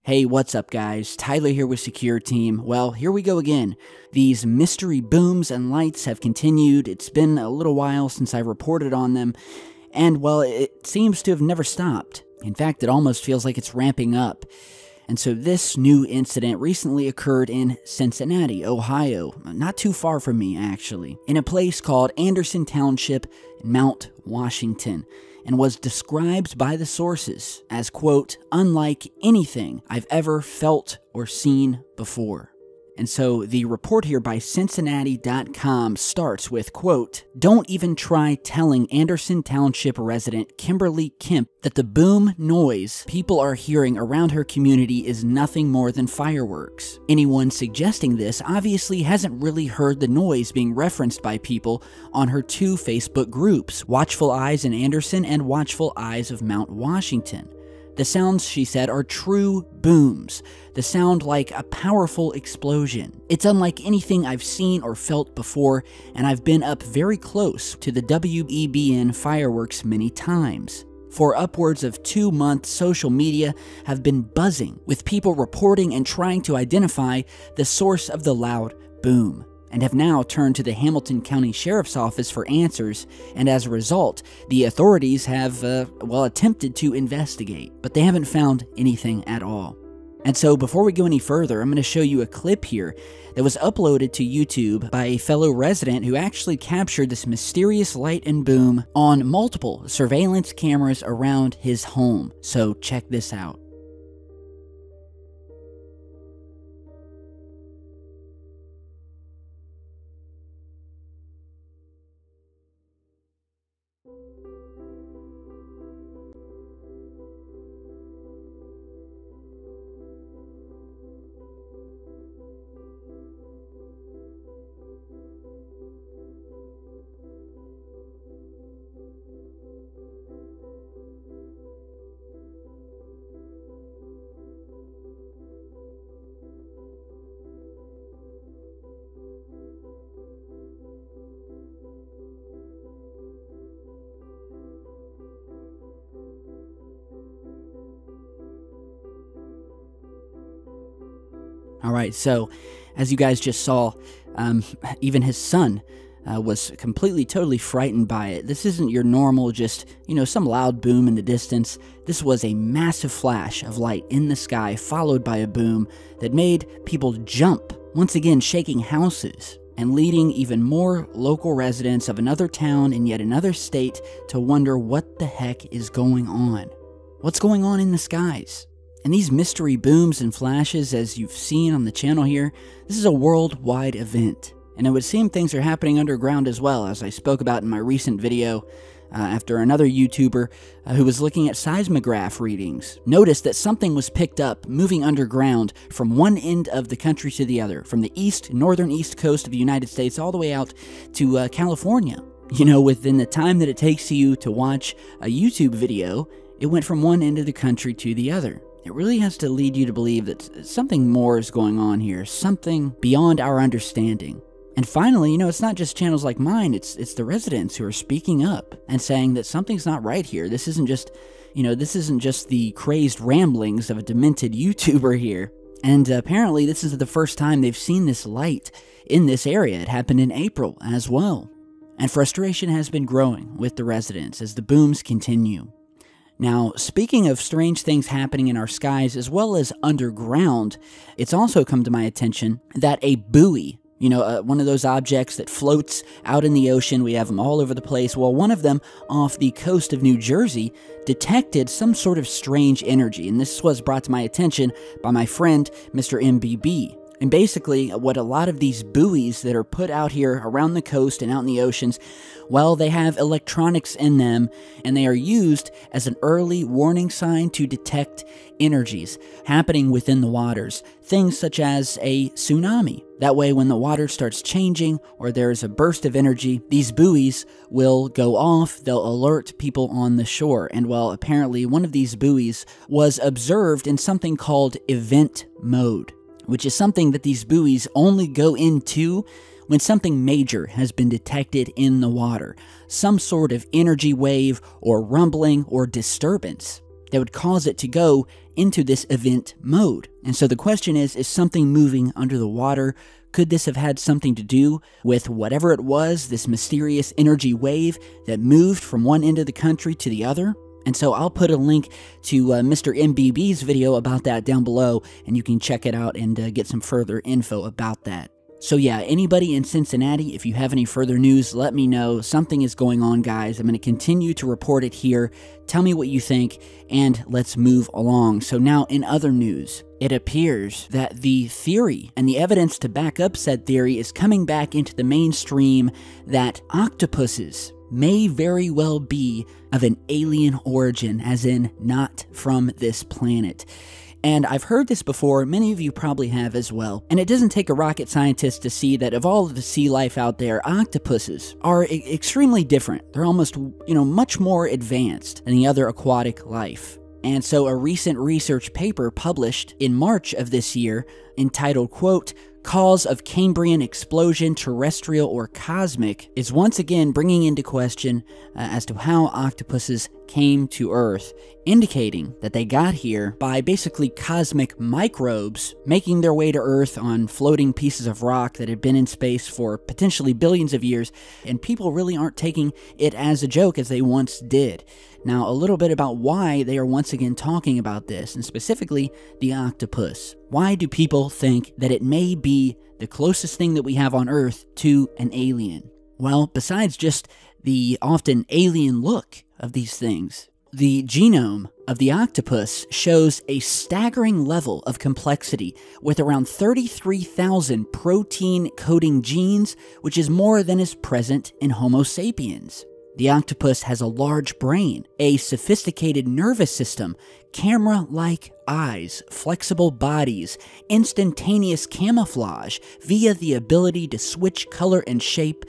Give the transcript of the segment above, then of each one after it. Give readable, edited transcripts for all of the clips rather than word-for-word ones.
Hey, what's up guys? Tyler here with Secureteam. Well, here we go again. These mystery booms and lights have continued. It's been a little while since I reported on them, and well, it seems to have never stopped. In fact, it almost feels like it's ramping up. And so this new incident recently occurred in Cincinnati, Ohio, not too far from me actually, in a place called Anderson Township, Mount Washington, and was described by the sources as, quote, unlike anything I've ever felt or seen before. And so the report here by Cincinnati.com starts with, quote, don't even try telling Anderson Township resident Kimberly Kemp that the boom noise people are hearing around her community is nothing more than fireworks. Anyone suggesting this obviously hasn't really heard the noise being referenced by people on her two Facebook groups, Watchful Eyes in Anderson and Watchful Eyes of Mount Washington. The sounds, she said, are true booms. The sound like a powerful explosion. It's unlike anything I've seen or felt before, and I've been up very close to the WEBN fireworks many times. For upwards of 2 months, social media have been buzzing with people reporting and trying to identify the source of the loud boom, and have now turned to the Hamilton County Sheriff's Office for answers, and as a result, the authorities have, attempted to investigate, but they haven't found anything at all. And so before we go any further, I'm going to show you a clip here that was uploaded to YouTube by a fellow resident who actually captured this mysterious light and boom on multiple surveillance cameras around his home. So check this out. Alright, so as you guys just saw, even his son was completely, totally frightened by it. This isn't your normal, just, some loud boom in the distance. This was a massive flash of light in the sky, followed by a boom that made people jump, once again shaking houses, and leading even more local residents of another town in yet another state to wonder what the heck is going on. What's going on in the skies? And these mystery booms and flashes, as you've seen on the channel here, this is a worldwide event. And it would seem things are happening underground as well, as I spoke about in my recent video after another YouTuber who was looking at seismograph readings noticed that something was picked up moving underground from one end of the country to the other, from the northern east coast of the United States all the way out to California. Within the time that it takes you to watch a YouTube video, it went from one end of the country to the other. It really has to lead you to believe that something more is going on here, something beyond our understanding. And finally, it's not just channels like mine, it's the residents who are speaking up and saying that something's not right here. This isn't just, this isn't just the crazed ramblings of a demented YouTuber here. And apparently this is the first time they've seen this light in this area. It happened in April as well. And frustration has been growing with the residents as the booms continue. Now, speaking of strange things happening in our skies as well as underground, it's also come to my attention that a buoy, one of those objects that floats out in the ocean, we have them all over the place, well, one of them off the coast of New Jersey detected some sort of strange energy, and this was brought to my attention by my friend, Mr. MBB. And basically, what a lot of these buoys that are put out here around the coast and out in the oceans, well, they have electronics in them, and they are used as an early warning sign to detect energies happening within the waters. Things such as a tsunami. That way, when the water starts changing or there's a burst of energy, these buoys will go off, they'll alert people on the shore. And well, apparently one of these buoys was observed in something called event mode, which is something that these buoys only go into when something major has been detected in the water, some sort of energy wave or rumbling or disturbance. that would cause it to go into this event mode. And so the question is something moving under the water? Could this have had something to do with whatever it was, this mysterious energy wave that moved from one end of the country to the other? And so I'll put a link to Mr. MBB's video about that down below, and you can check it out and get some further info about that. So yeah, anybody in Cincinnati, if you have any further news, let me know. Something is going on, guys. I'm going to continue to report it here. Tell me what you think, and let's move along. So now, in other news, it appears that the theory and the evidence to back up said theory is coming back into the mainstream that octopuses may very well be of an alien origin, as in not from this planet. And I've heard this before, many of you probably have as well. And it doesn't take a rocket scientist to see that of all of the sea life out there, octopuses are extremely different. They're almost, much more advanced than the other aquatic life. And so a recent research paper published in March of this year, entitled, quote, "Cause of Cambrian Explosion, Terrestrial or Cosmic," is once again bringing into question as to how octopuses came to Earth, indicating that they got here by basically cosmic microbes making their way to Earth on floating pieces of rock that had been in space for potentially billions of years, and people really aren't taking it as a joke as they once did. Now, a little bit about why they are once again talking about this, and specifically the octopus. Why do people think that it may be the closest thing that we have on Earth to an alien? Well, besides just the often alien look of these things, the genome of the octopus shows a staggering level of complexity with around 33,000 protein-coding genes, which is more than is present in Homo sapiens. The octopus has a large brain, a sophisticated nervous system, camera-like eyes, flexible bodies, instantaneous camouflage via the ability to switch color and shape,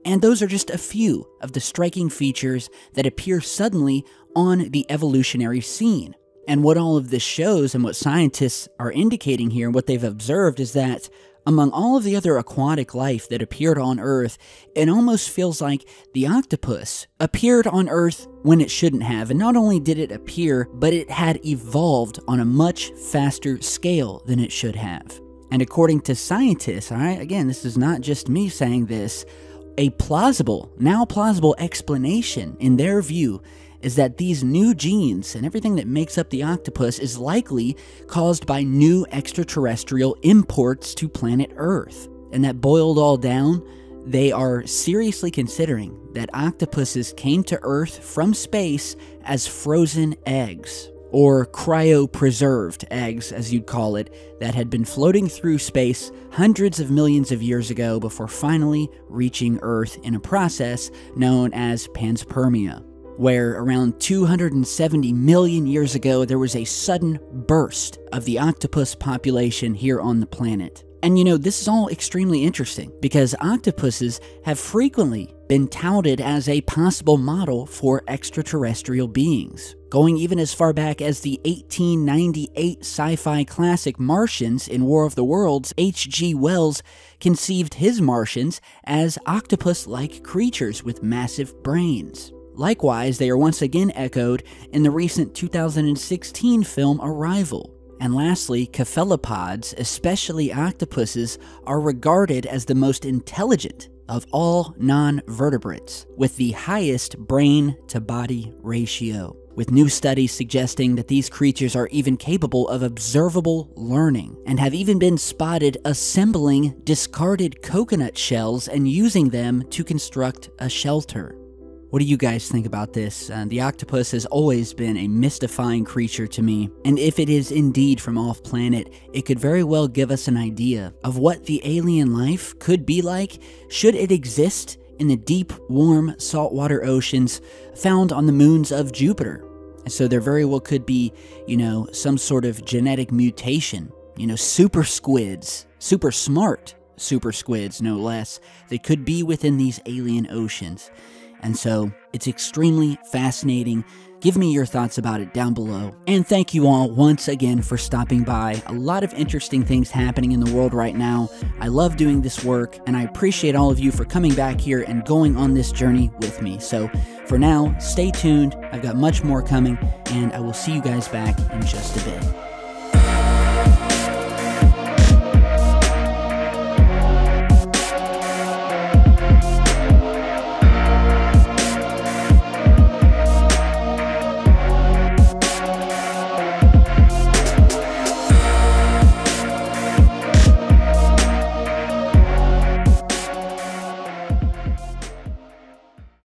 and those are just a few of the striking features that appear suddenly on the evolutionary scene. And what all of this shows, and what scientists are indicating here, and what they've observed, is that among all of the other aquatic life that appeared on Earth, it almost feels like the octopus appeared on Earth when it shouldn't have. And not only did it appear, but it had evolved on a much faster scale than it should have. And according to scientists, all right, again, this is not just me saying this, a now plausible explanation in their view is that these new genes and everything that makes up the octopus is likely caused by new extraterrestrial imports to planet Earth. And that boiled all down, they are seriously considering that octopuses came to Earth from space as frozen eggs, or cryopreserved eggs, as you'd call it, that had been floating through space hundreds of millions of years ago before finally reaching Earth in a process known as panspermia, where around 270 million years ago there was a sudden burst of the octopus population here on the planet. And this is all extremely interesting because octopuses have frequently been touted as a possible model for extraterrestrial beings, going even as far back as the 1898 sci-fi classic Martians in War of the Worlds. H.G. Wells conceived his Martians as octopus-like creatures with massive brains. Likewise, they are once again echoed in the recent 2016 film Arrival. And lastly, cephalopods, especially octopuses, are regarded as the most intelligent of all non-vertebrates, with the highest brain-to-body ratio, with new studies suggesting that these creatures are even capable of observable learning, and have even been spotted assembling discarded coconut shells and using them to construct a shelter. What do you guys think about this? The octopus has always been a mystifying creature to me, and if it is indeed from off-planet, it could very well give us an idea of what the alien life could be like should it exist in the deep, warm, saltwater oceans found on the moons of Jupiter. And so there very well could be, some sort of genetic mutation, super squids, super smart super squids, no less, that could be within these alien oceans. And so, it's extremely fascinating. Give me your thoughts about it down below. And thank you all once again for stopping by. A lot of interesting things happening in the world right now. I love doing this work, and I appreciate all of you for coming back here and going on this journey with me. So, For now, stay tuned. I've got much more coming, and I will see you guys back in just a bit.